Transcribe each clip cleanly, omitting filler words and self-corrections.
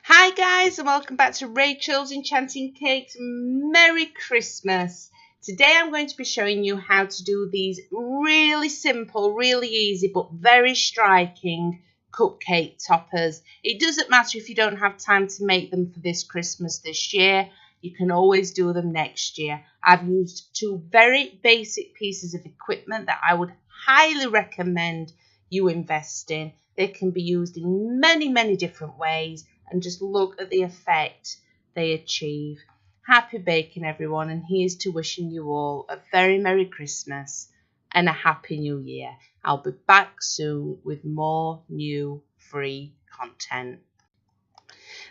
Hi guys, and welcome back to Rachel's Enchanting Cakes. Merry Christmas. Today I'm going to be showing you how to do these really simple, really easy but very striking cupcake toppers. It doesn't matter if you don't have time to make them for this Christmas this year. You can always do them next year. I've used two very basic pieces of equipment that I would highly recommend you invest in. They can be used in many different ways. And just look at the effect they achieve. Happy baking, everyone, and here's to wishing you all a very Merry Christmas and a Happy New Year. I'll be back soon with more new free content.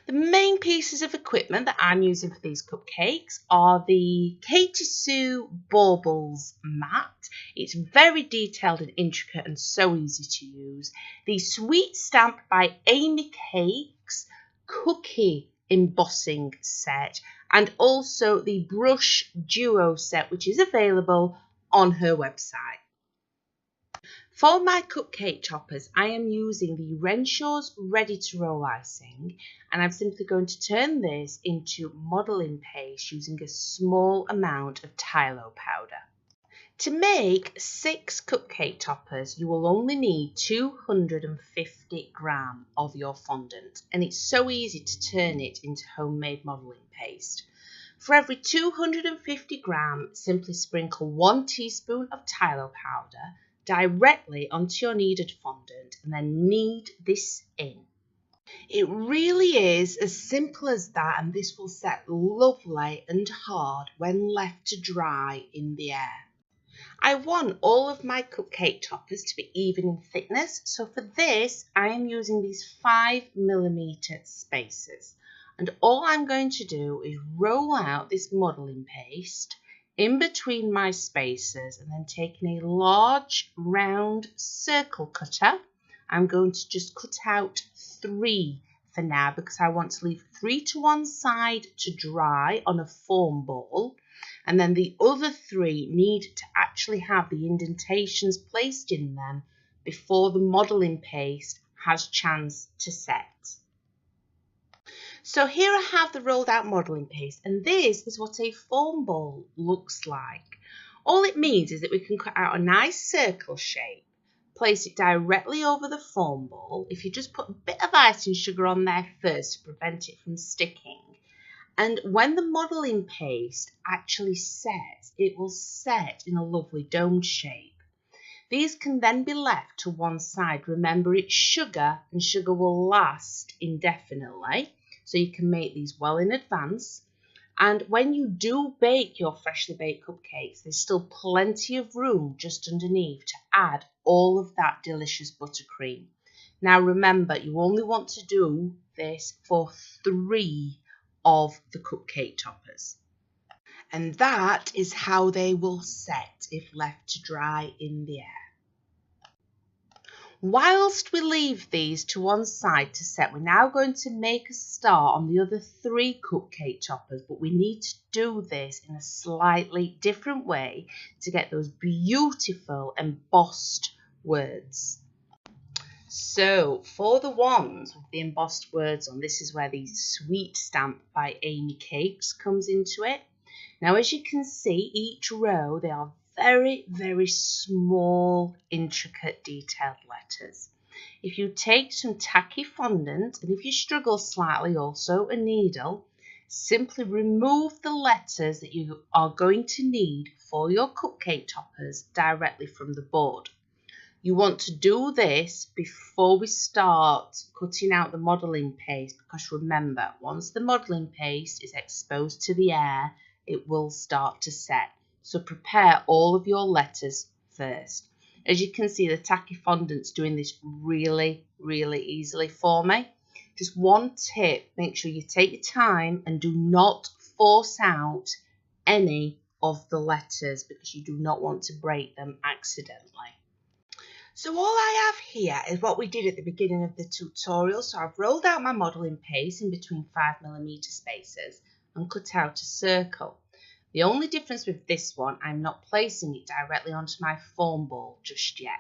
The main pieces of equipment that I'm using for these cupcakes are the Katie Sue Baubles mat. It's very detailed and intricate and so easy to use. The Sweet Stamp by Amy Cakes cookie embossing set, and also the brush duo set, which is available on her website. For my cupcake toppers, I am using the Renshaw's Ready to Roll icing, and I'm simply going to turn this into modelling paste using a small amount of Tylo powder. To make 6 cupcake toppers, you will only need 250 grams of your fondant, and it's so easy to turn it into homemade modelling paste. For every 250 grams, simply sprinkle 1 teaspoon of Tylo powder directly onto your kneaded fondant and then knead this in. It really is as simple as that, and this will set lovely and hard when left to dry in the air. I want all of my cupcake toppers to be even in thickness, so for this I am using these 5mm spacers, and all I'm going to do is roll out this modelling paste in between my spacers, and then taking a large round circle cutter, I'm going to just cut out 3 for now because I want to leave 3 to one side to dry on a foam ball. And then the other 3 need to actually have the indentations placed in them before the modelling paste has chance to set. So here I have the rolled out modelling paste, and this is what a foam ball looks like. All it means is that we can cut out a nice circle shape, place it directly over the foam ball. If you just put a bit of icing sugar on there first to prevent it from sticking, and when the modelling paste actually sets, it will set in a lovely domed shape. These can then be left to one side. Remember, it's sugar, and sugar will last indefinitely, so you can make these well in advance. And when you do bake your freshly baked cupcakes, there's still plenty of room just underneath to add all of that delicious buttercream. Now remember, you only want to do this for 3 of the cupcake toppers, and that is how they will set if left to dry in the air. Whilst we leave these to one side to set, we're now going to make a start on the other 3 cupcake toppers, but we need to do this in a slightly different way to get those beautiful embossed words. So for the ones with the embossed words on, this is where the Sweet Stamp by Amy Cakes comes into it. Now, as you can see, each row, they are very small, intricate, detailed letters. If you take some tacky fondant, and if you struggle slightly, also a needle, simply remove the letters that you are going to need for your cupcake toppers directly from the board. You want to do this before we start cutting out the modelling paste, because remember, once the modelling paste is exposed to the air, it will start to set. So prepare all of your letters first. As you can see, the tacky fondant's doing this really easily for me. Just one tip, make sure you take your time and do not force out any of the letters because you do not want to break them accidentally. So all I have here is what we did at the beginning of the tutorial. So I've rolled out my modelling paste in between 5mm spacers and cut out a circle. The only difference with this one, I'm not placing it directly onto my foam ball just yet.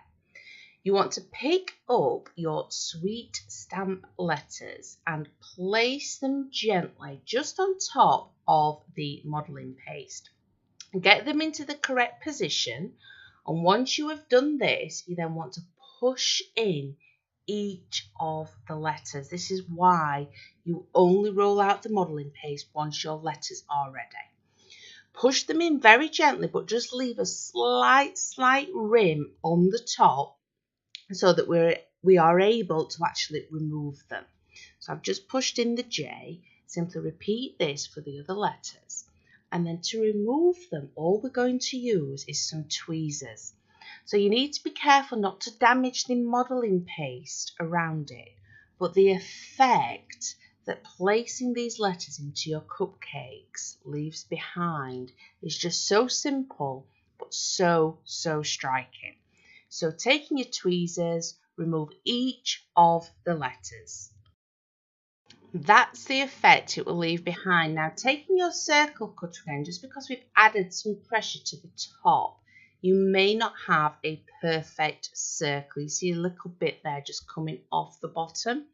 You want to pick up your sweet stamp letters and place them gently just on top of the modelling paste. Get them into the correct position, and once you have done this, you then want to push in each of the letters. This is why you only roll out the modelling paste once your letters are ready. Push them in very gently, but just leave a slight rim on the top so that we are able to actually remove them. So I've just pushed in the J. Simply repeat this for the other letters. And then to remove them, all we're going to use is some tweezers. So you need to be careful not to damage the modelling paste around it, but the effect that placing these letters into your cupcakes leaves behind is just so simple, but so striking. So taking your tweezers, remove each of the letters. That's the effect it will leave behind. Now taking your circle cutter again, just because we've added some pressure to the top, you may not have a perfect circle. You see a little bit there just coming off the bottom.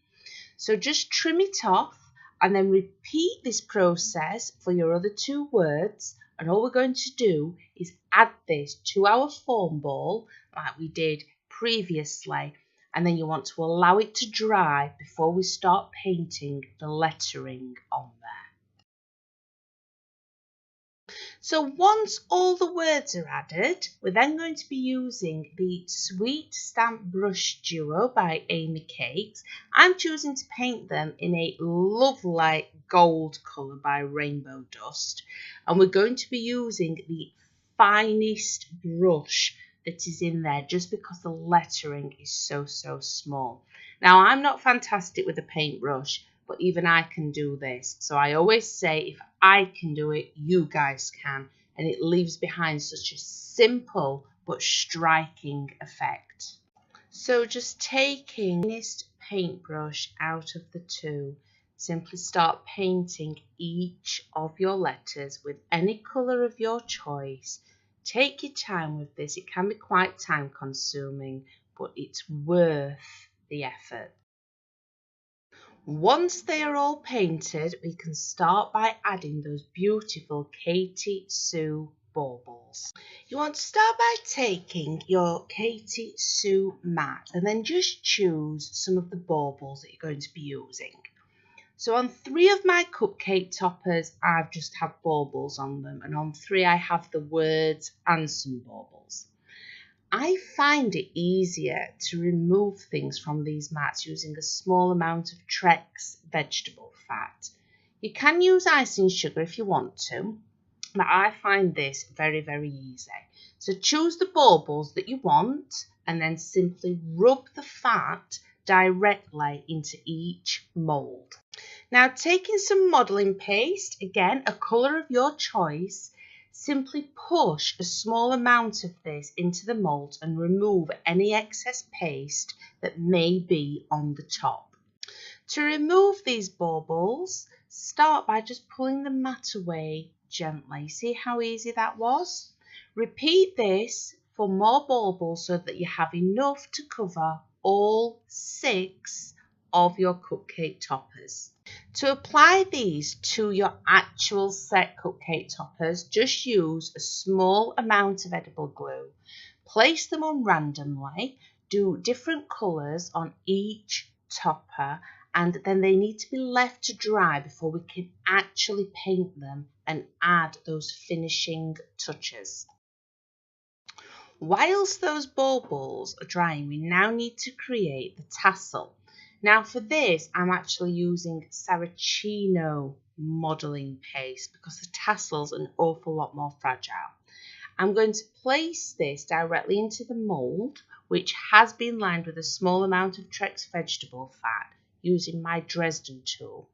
So just trim it off and then repeat this process for your other two words. And all we're going to do is add this to our foam ball like we did previously. And then you want to allow it to dry before we start painting the lettering on there. So once all the words are added, we're then going to be using the Sweet Stamp Brush Duo by Amy Cakes. I'm choosing to paint them in a lovely gold colour by Rainbow Dust. And we're going to be using the finest brush that is in there just because the lettering is so small. Now I'm not fantastic with a paintbrush, but even I can do this. So I always say if I can do it, you guys can, and it leaves behind such a simple but striking effect. So just taking the finest paintbrush out of the two, simply start painting each of your letters with any colour of your choice. Take your time with this. It can be quite time consuming, but it's worth the effort. Once they are all painted, we can start by adding those beautiful Katie Sue baubles. You want to start by taking your Katie Sue mat and then just choose some of the baubles that you're going to be using. So on 3 of my cupcake toppers, I've just had baubles on them, and on 3 I have the words and some baubles. I find it easier to remove things from these mats using a small amount of Trex vegetable fat. You can use icing sugar if you want to, but I find this very easy. So choose the baubles that you want and then simply rub the fat directly into each mould. Now taking some modelling paste, again a colour of your choice, simply push a small amount of this into the mould and remove any excess paste that may be on the top. To remove these baubles, start by just pulling the mat away gently. See how easy that was? Repeat this for more baubles so that you have enough to cover all 6 of your cupcake toppers. To apply these to your actual set cupcake toppers, just use a small amount of edible glue. Place them on randomly, do different colours on each topper, and then they need to be left to dry before we can actually paint them and add those finishing touches. Whilst those baubles are drying, we now need to create the tassel. Now for this, I'm actually using Saracino modelling paste because the tassel's an awful lot more fragile. I'm going to place this directly into the mould, which has been lined with a small amount of Trex vegetable fat using my Dresden tool.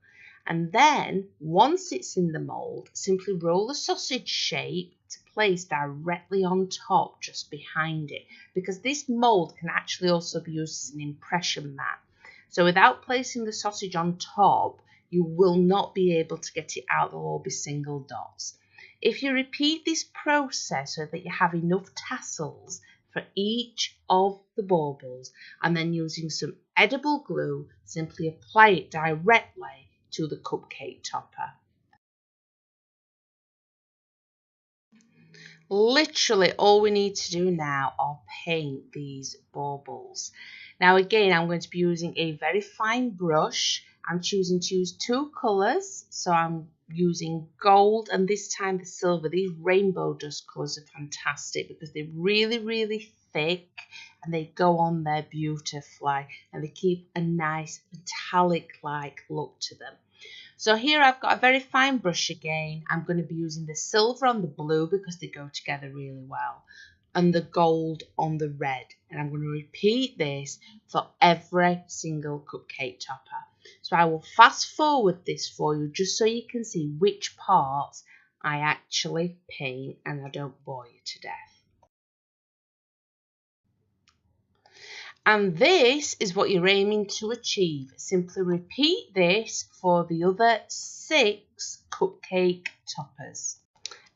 And then, once it's in the mould, simply roll the sausage shape to place directly on top, just behind it, because this mould can actually also be used as an impression mat. So without placing the sausage on top, you will not be able to get it out. There will all be single dots. If you repeat this process so that you have enough tassels, for each of the baubles, and then using some edible glue, simply apply it directly to the cupcake topper. Literally all we need to do now are paint these baubles. Now again, I'm going to be using a very fine brush. I'm choosing to use two colours, so I'm using gold and this time the silver. These rainbow dust colours are fantastic because they're really thick and they go on there beautifully and they keep a nice metallic like look to them. So here I've got a very fine brush again. I'm going to be using the silver on the blue because they go together really well, and the gold on the red. And I'm going to repeat this for every single cupcake topper. So I will fast forward this for you just so you can see which parts I actually paint and I don't bore you to death. And this is what you're aiming to achieve. Simply repeat this for the other 6 cupcake toppers.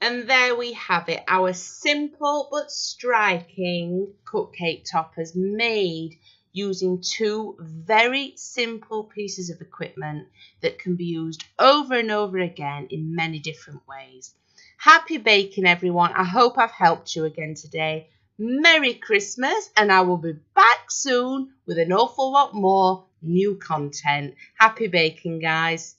And there we have it, our simple but striking cupcake toppers made using 2 very simple pieces of equipment that can be used over and over again in many different ways. Happy baking, everyone. I hope I've helped you again today. Merry Christmas, and I will be back soon with an awful lot more new content. Happy baking, guys.